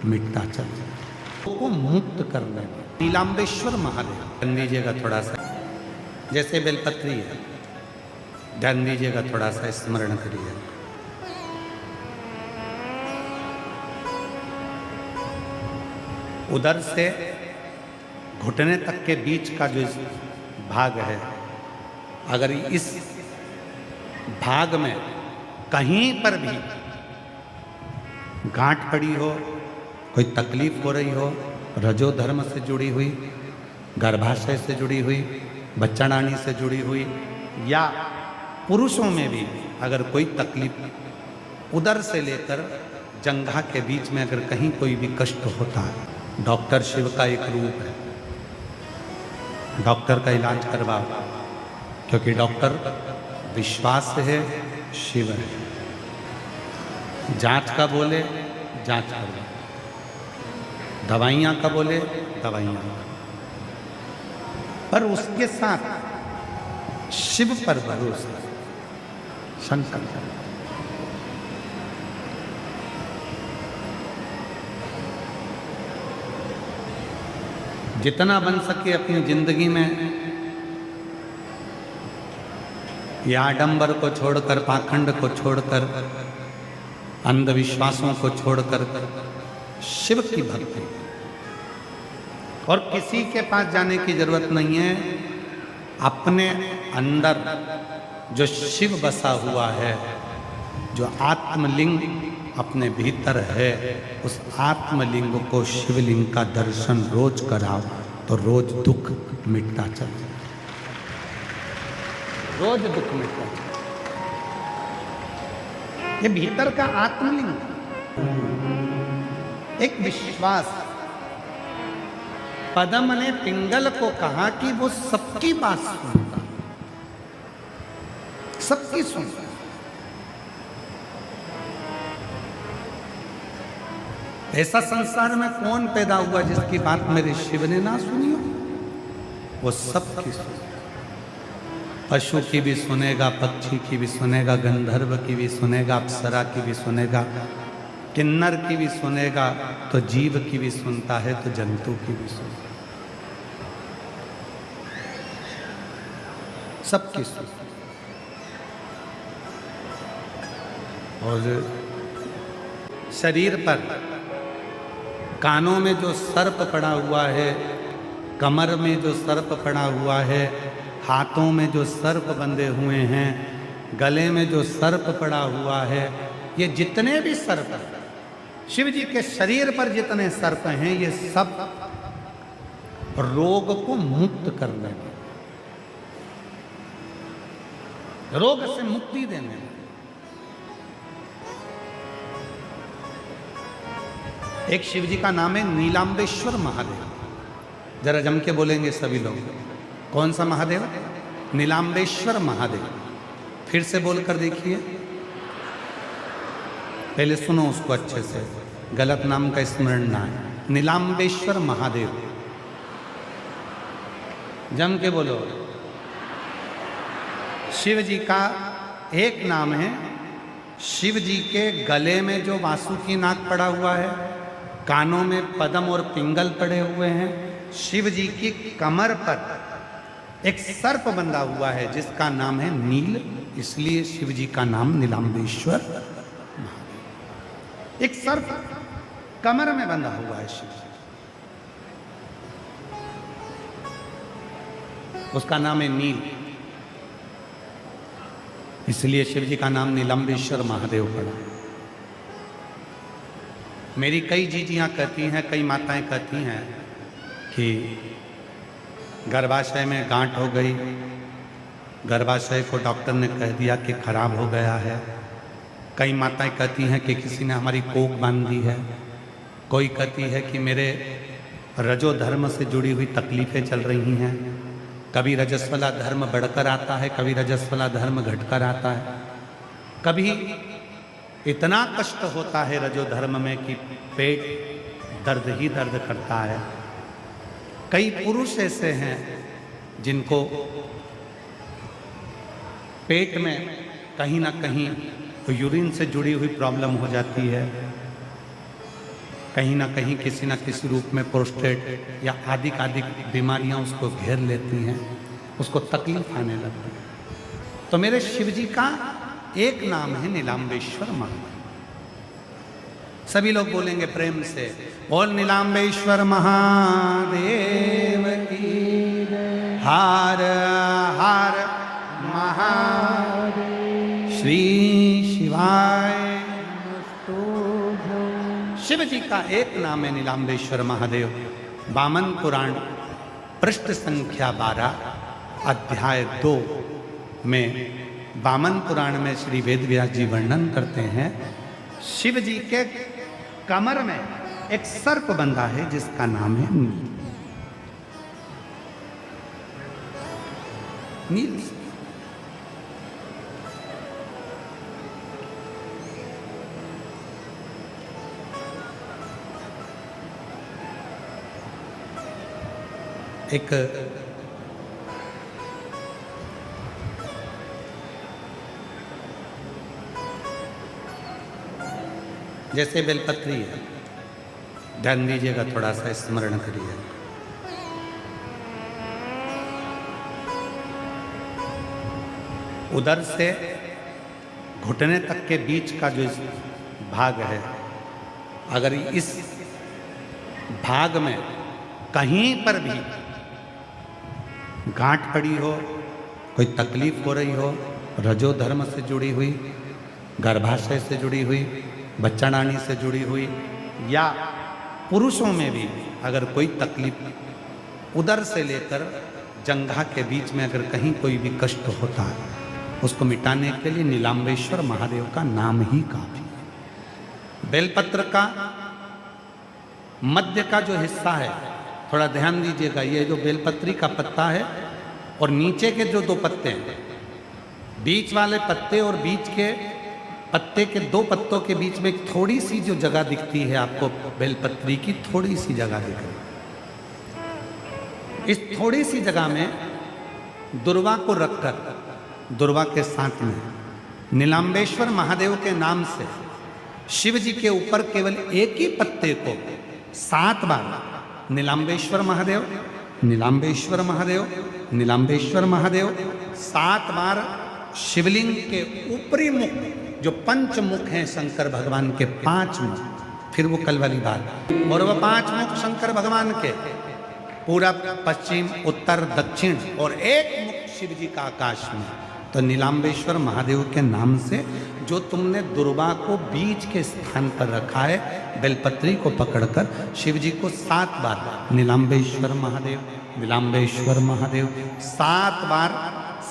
मिटता चल जाए, को मुक्त करने में। नीलांबेश्वर महादेव, ध्यान दीजिएगा थोड़ा सा, जैसे बेलपत्री है, ध्यान दीजिएगा थोड़ा सा, स्मरण करिए। उधर से घुटने तक के बीच का जो भाग है, अगर इस भाग में कहीं पर भी गांठ पड़ी हो, कोई तकलीफ हो रही हो, रजो धर्म से जुड़ी हुई, गर्भाशय से जुड़ी हुई, बच्चाडानी से जुड़ी हुई, या पुरुषों में भी अगर कोई तकलीफ उधर से लेकर जंघा के बीच में अगर कहीं कोई भी कष्ट होता है, डॉक्टर शिव का एक रूप है। डॉक्टर का इलाज करवाओ, क्योंकि डॉक्टर विश्वास है, शिव है। जांच का बोले जांच करो, दवाइयाँ का बोले दवाइयाँ, पर उसके साथ शिव पर भरोसा, शंकर। जितना बन सके अपनी जिंदगी में ये आडंबर को छोड़कर, पाखंड को छोड़कर, अंधविश्वासों को छोड़कर शिव की भक्ति, और किसी के पास जाने की जरूरत नहीं है। अपने अंदर जो शिव बसा हुआ है, जो आत्मलिंग अपने भीतर है, उस आत्मलिंग को, शिवलिंग का दर्शन रोज कराओ तो रोज दुख मिटता चल जाए, रोज दुख मिटता चल। ये भीतर का आत्मलिंग, एक विश्वास। पद्म ने पिंगल को कहा कि वो सबकी बात सुनता, सबकी सुनता। ऐसा संसार में कौन पैदा हुआ जिसकी बात मेरे शिव ने ना सुनी हो? वो सबकी सुने, पशु की भी सुनेगा, पक्षी की भी सुनेगा, गंधर्व की भी सुनेगा, अप्सरा की भी सुनेगा, किन्नर की भी सुनेगा, तो जीव की भी सुनता है, तो जंतु की भी सुनता, सबकी सुनता। और शरीर पर, कानों में जो सर्प पड़ा हुआ है, कमर में जो सर्प पड़ा हुआ है, हाथों में जो सर्प बंधे हुए हैं, गले में जो सर्प पड़ा हुआ है, ये जितने भी सर्प हैं, शिव जी के शरीर पर जितने सर्प हैं, ये सब रोग को मुक्त करने में, रोग से मुक्ति देने में। एक शिव जी का नाम है नीलांबेश्वर महादेव। जरा जम के बोलेंगे सभी लोग, कौन सा महादेव? नीलांबेश्वर महादेव। फिर से बोलकर देखिए, पहले सुनो उसको अच्छे से, गलत नाम का स्मरण ना है। नीलांबेश्वर महादेव, जम के बोलो। शिव जी का एक नाम है। शिव जी के गले में जो वासुकी नाग पड़ा हुआ है, कानों में पद्म और पिंगल पड़े हुए हैं, शिव जी की कमर पर एक सर्प बंधा हुआ है जिसका नाम है नील, इसलिए शिव जी का नाम नीलांबेश्वर महादेव। एक सर्प कमर में बंधा हुआ है शिव जी, उसका नाम है नील, इसलिए शिव जी का नाम नीलांबेश्वर महादेव पड़ा। मेरी कई जीजियाँ कहती हैं, कई माताएं कहती हैं कि गर्भाशय में गांठ हो गई, गर्भाशय को डॉक्टर ने कह दिया कि खराब हो गया है। कई माताएं कहती हैं कि किसी ने हमारी कोख बांध दी है। कोई कहती है कि मेरे रजो धर्म से जुड़ी हुई तकलीफ़ें चल रही हैं। कभी रजस्वला धर्म बढ़कर आता है, कभी रजस्वला धर्म घटकर आता है। कभी इतना कष्ट होता है रजो धर्म में कि पेट दर्द ही दर्द करता है। कई पुरुष ऐसे हैं जिनको पेट में कहीं ना कहीं यूरिन से जुड़ी हुई प्रॉब्लम हो जाती है। कहीं ना कहीं किसी न किसी रूप में प्रोस्टेट या आदिक बीमारियां उसको घेर लेती हैं, उसको तकलीफ आने लगती है। तो मेरे शिव जी का एक नाम है नीलांबेश्वर महादेव। सभी लोग बोलेंगे प्रेम से, बोल नीलांबेश्वर महादेव की, हर हर महादेव, श्री शिवाय। शिव जी का एक नाम है नीलांबेश्वर महादेव। वामन पुराण पृष्ठ संख्या 12 अध्याय 2 में वामन पुराण में श्री वेदव्यास जी वर्णन करते हैं, शिव जी के कमर में एक सर्प बंधा है जिसका नाम है नील। नील एक जैसे बेलपत्री है, ध्यान दीजिएगा, थोड़ा सा स्मरण करिए। उधर से घुटने तक के बीच का जो भाग है, अगर इस भाग में कहीं पर भी गांठ पड़ी हो, कोई तकलीफ हो रही हो, रजो धर्म से जुड़ी हुई, गर्भाशय से जुड़ी हुई, बच्चाडानी से जुड़ी हुई, या पुरुषों में भी अगर कोई तकलीफ उधर से लेकर जंघा के बीच में अगर कहीं कोई भी कष्ट होता है, उसको मिटाने के लिए नीलांबेश्वर महादेव का नाम ही काफी है। बेलपत्र का मध्य का जो हिस्सा है, थोड़ा ध्यान दीजिएगा, ये जो बेलपत्री का पत्ता है और नीचे के जो 2 पत्ते हैं, बीच वाले पत्ते और बीच के पत्ते के 2 पत्तों के बीच में एक थोड़ी सी जो जगह दिखती है आपको, बेलपत्री की थोड़ी सी जगह दिख रही है। इस थोड़ी सी जगह में दुर्वा को रखकर, दुर्वा के साथ में नीलांबेश्वर महादेव के नाम से शिव जी के ऊपर केवल एक ही पत्ते को 7 बार नीलांबेश्वर महादेव, नीलांबेश्वर महादेव, नीलांबेश्वर महादेव 7 बार शिवलिंग के ऊपरी मुख, जो पंचमुख हैं शंकर भगवान के 5 मुख, फिर वो कल वाली बात, और वह 5 मुख शंकर भगवान के पूरब, पश्चिम, उत्तर, दक्षिण, और एक मुख शिव जी का आकाश में। तो नीलांबेश्वर महादेव के नाम से जो तुमने दुर्वा को बीच के स्थान पर रखा है, बेलपत्री को पकड़कर शिव जी को 7 बार नीलांबेश्वर महादेव, नीलांबेश्वर महादेव 7 बार,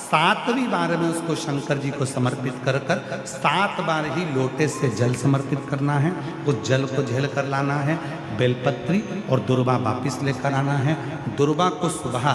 7वीं बार में उसको शंकर जी को समर्पित कर 7 बार ही लोटे से जल समर्पित करना है। उस जल को झेल कर लाना है, बेलपत्री और दुर्वा वापिस लेकर आना है। दुर्वा को सुबह,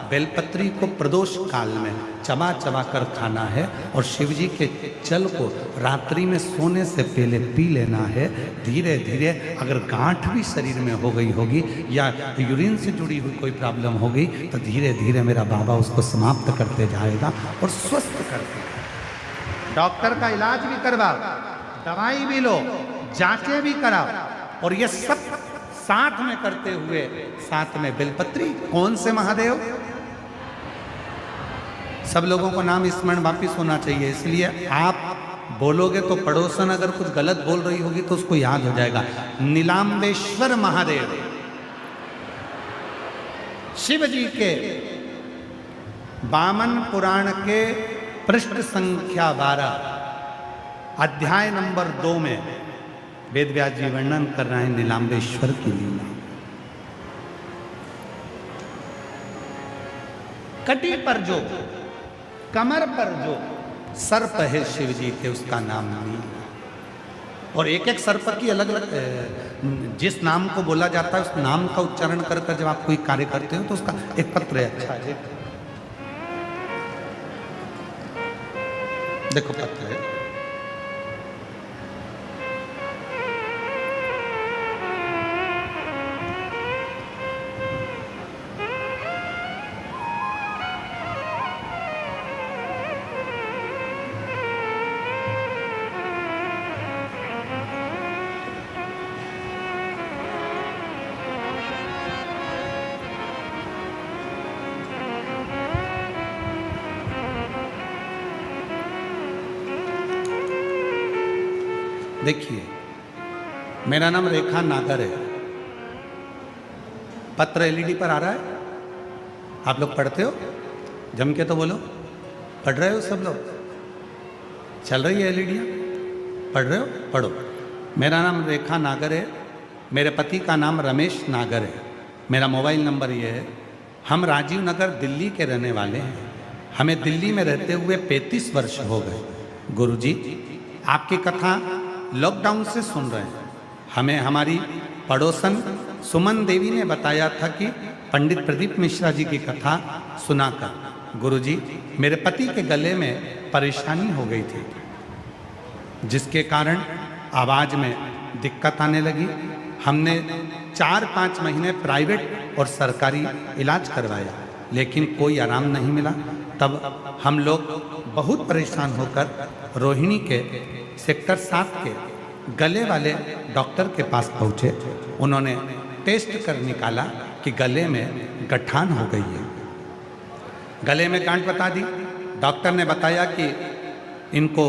बेलपत्री को प्रदोष काल में चबा चबा कर खाना है, और शिव जी के जल को रात्रि में सोने से पहले पी लेना है। धीरे धीरे अगर गांठ भी शरीर में हो गई होगी या यूरिन से जुड़ी हुई कोई प्रॉब्लम हो गई, तो धीरे धीरे मेरा बाबा उसको समाप्त करते जाएगा और स्वस्थ करते। डॉक्टर का इलाज भी करवाओ, दवाई भी लो, जांचें भी कराओ, और ये सब साथ में करते हुए साथ में बेलपत्री। कौन से महादेव? सब लोगों को नाम स्मरण वापिस होना चाहिए, इसलिए आप बोलोगे तो पड़ोसन अगर कुछ गलत बोल रही होगी तो उसको याद हो जाएगा। नीलांबेश्वर महादेव शिव जी के वामन पुराण के पृष्ठ संख्या 12 अध्याय नंबर 2 में वेदव्यास जी वर्णन कर रहे हैं नीलांबेश्वर की लीला। कटी पर जो, कमर पर जो सर्प है शिव जी के, उसका नाम नील। और एक एक सर्प की अलग अलग, जिस नाम को बोला जाता है उस नाम का उच्चारण कर कर जब आप कोई कार्य करते हो तो उसका एक पत्र है। अच्छा है, देखो पत्र है। देखिए, मेरा नाम रेखा नागर है। पत्र एलईडी पर आ रहा है, आप लोग पढ़ते हो? जम के तो बोलो, पढ़ रहे हो सब लोग? चल रही है एलईडियाँ? पढ़ रहे हो? पढ़ो। मेरा नाम रेखा नागर है, मेरे पति का नाम रमेश नागर है। मेरा मोबाइल नंबर ये है। हम राजीव नगर दिल्ली के रहने वाले हैं। हमें दिल्ली में रहते हुए 35 वर्ष हो गए। गुरुजी, आपकी कथा लॉकडाउन से सुन रहे हैं। हमें हमारी पड़ोसन सुमन देवी ने बताया था कि पंडित प्रदीप मिश्रा जी की कथा सुनाकर। गुरुजी, मेरे पति के गले में परेशानी हो गई थी, जिसके कारण आवाज़ में दिक्कत आने लगी। हमने 4-5 महीने प्राइवेट और सरकारी इलाज करवाया, लेकिन कोई आराम नहीं मिला। तब हम लोग बहुत परेशान होकर रोहिणी के सेक्टर 7 के गले वाले डॉक्टर के पास पहुँचे। उन्होंने टेस्ट कर निकाला कि गले में गठान हो गई है। गले में गांठ बता दी। डॉक्टर ने बताया कि इनको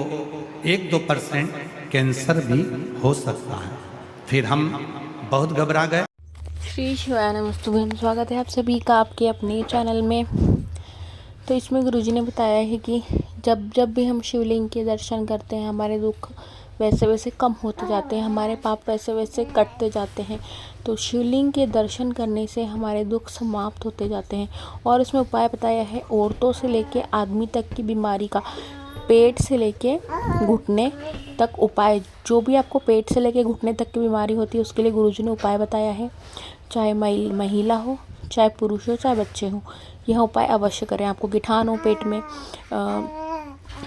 1-2% कैंसर भी हो सकता है। फिर हम बहुत घबरा गए। श्री शिवाय नमस्तुभ्यम। स्वागत है आप सभी का आपके अपने चैनल में। तो इसमें गुरुजी ने बताया है कि जब भी हम शिवलिंग के दर्शन करते हैं, हमारे दुख वैसे वैसे कम होते जाते हैं, हमारे पाप वैसे वैसे कटते जाते हैं। तो शिवलिंग के दर्शन करने से हमारे दुख समाप्त होते जाते हैं। और इसमें उपाय बताया है औरतों से लेके आदमी तक की बीमारी का, पेट से लेके घुटने तक उपाय, जो भी आपको पेट से लेके घुटने तक की बीमारी होती है उसके लिए गुरुजी ने उपाय बताया है। चाहे महिला हो, चाहे पुरुष हो, चाहे बच्चे हो, यह उपाय अवश्य करें। आपको गिठान हो, पेट में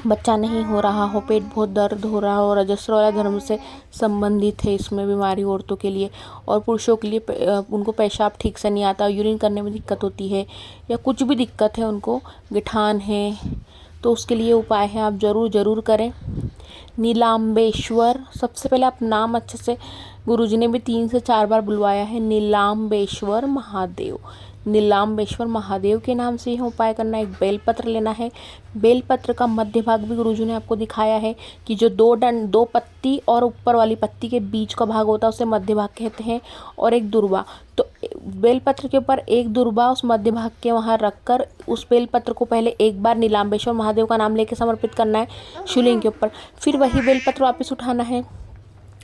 बच्चा नहीं हो रहा हो, पेट बहुत दर्द हो रहा हो, रजस्व वाला धर्म से संबंधित है इसमें बीमारी औरतों के लिए। और पुरुषों के लिए उनको पेशाब ठीक से नहीं आता, यूरिन करने में दिक्कत होती है, या कुछ भी दिक्कत है, उनको गिठान है, तो उसके लिए उपाय है, आप ज़रूर करें। नीलाम्बेश्वर, सबसे पहले आप नाम अच्छे से, गुरुजी ने भी 3 से 4 बार बुलवाया है, नीलाम्बेश्वर महादेव। नीलाम्बेश्वर महादेव के नाम से यह उपाय करना है। एक बेलपत्र लेना है। बेलपत्र का मध्य भाग भी गुरुजी ने आपको दिखाया है कि जो 2 पत्ती और ऊपर वाली पत्ती के बीच का भाग होता है उसे मध्य भाग कहते हैं, और एक दुर्वा। तो बेलपत्र के ऊपर एक दुर्वा उस मध्य भाग के वहाँ रखकर उस बेलपत्र को पहले एक बार नीलाम्बेश्वर महादेव का नाम लेके समर्पित करना है शिवलिंग के ऊपर। फिर वही बेलपत्र वापस उठाना है,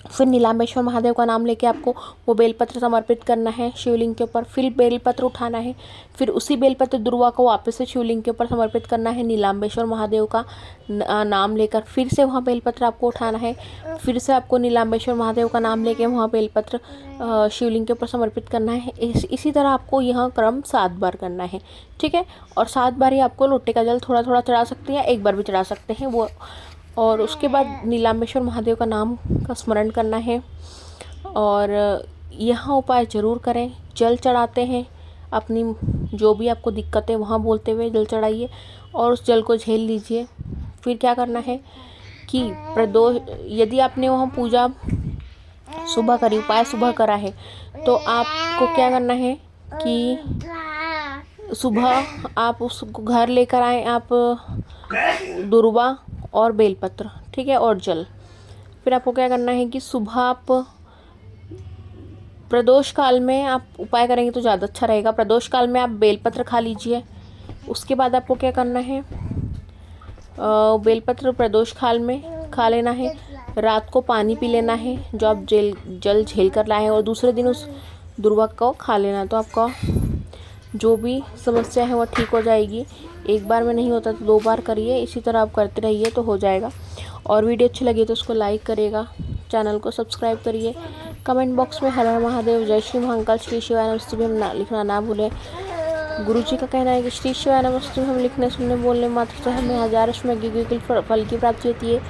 फिर नीलाम्बेश्वर महादेव का नाम लेके आपको वो बेलपत्र समर्पित करना है शिवलिंग के ऊपर। फिर बेलपत्र उठाना है, फिर उसी बेलपत्र दुर्वा को वापस से शिवलिंग के ऊपर समर्पित करना है नीलाम्बेश्वर महादेव का नाम लेकर। फिर से वहाँ बेलपत्र आपको उठाना है, फिर से आपको नीलाम्बेश्वर महादेव का नाम लेके वहाँ बेलपत्र शिवलिंग के ऊपर समर्पित करना है। इसी तरह आपको यह क्रम 7 बार करना है, ठीक है। और 7 बार ही आपको लोटे का जल थोड़ा थोड़ा चढ़ा सकते हैं, या एक बार भी चढ़ा सकते हैं वो। और उसके बाद नीलाम्बेश्वर महादेव का नाम का स्मरण करना है। और यहाँ उपाय ज़रूर करें। जल चढ़ाते हैं, अपनी जो भी आपको दिक्कत है वहाँ बोलते हुए जल चढ़ाइए और उस जल को झेल लीजिए। फिर क्या करना है कि यदि आपने वहाँ पूजा सुबह करी, उपाय सुबह करा है, तो आपको क्या करना है कि सुबह आप उस घर लेकर आए, आप दुर्वा और बेलपत्र, ठीक है, और जल। फिर आपको क्या करना है कि सुबह आप प्रदोष काल में आप उपाय करेंगे तो ज़्यादा अच्छा रहेगा। प्रदोष काल में आप बेलपत्र खा लीजिए। उसके बाद आपको क्या करना है, बेलपत्र प्रदोष काल में खा लेना है। रात को पानी पी लेना है जो आप जल झेल कर लाए हैं, और दूसरे दिन उस दुर्वा को खा लेना। तो आपका जो भी समस्या है वो ठीक हो जाएगी। एक बार में नहीं होता तो 2 बार करिए, इसी तरह आप करते रहिए तो हो जाएगा। और वीडियो अच्छी लगी तो उसको लाइक करिएगा, चैनल को सब्सक्राइब करिए। कमेंट बॉक्स में हर हर महादेव, जय श्री महाकाल, श्री शिवाय नमस्तुभ्यम लिखना ना भूलें। गुरुजी का कहना है कि श्री शिवाय नमस्तुभ्यम लिखने, सुनने, बोलने मात्र से हमें 1000 फल की प्राप्ति होती है।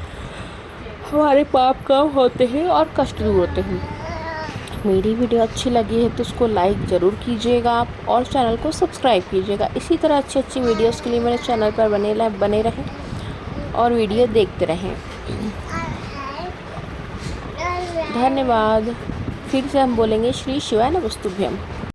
हमारे पाप कम होते हैं और कष्ट दूर होते हैं। मेरी वीडियो अच्छी लगी है तो उसको लाइक ज़रूर कीजिएगा आप, और चैनल को सब्सक्राइब कीजिएगा। इसी तरह अच्छी वीडियोस के लिए मेरे चैनल पर बने रहें और वीडियो देखते रहें। धन्यवाद। फिर से हम बोलेंगे श्री शिवाय नमस्तुभ्यम।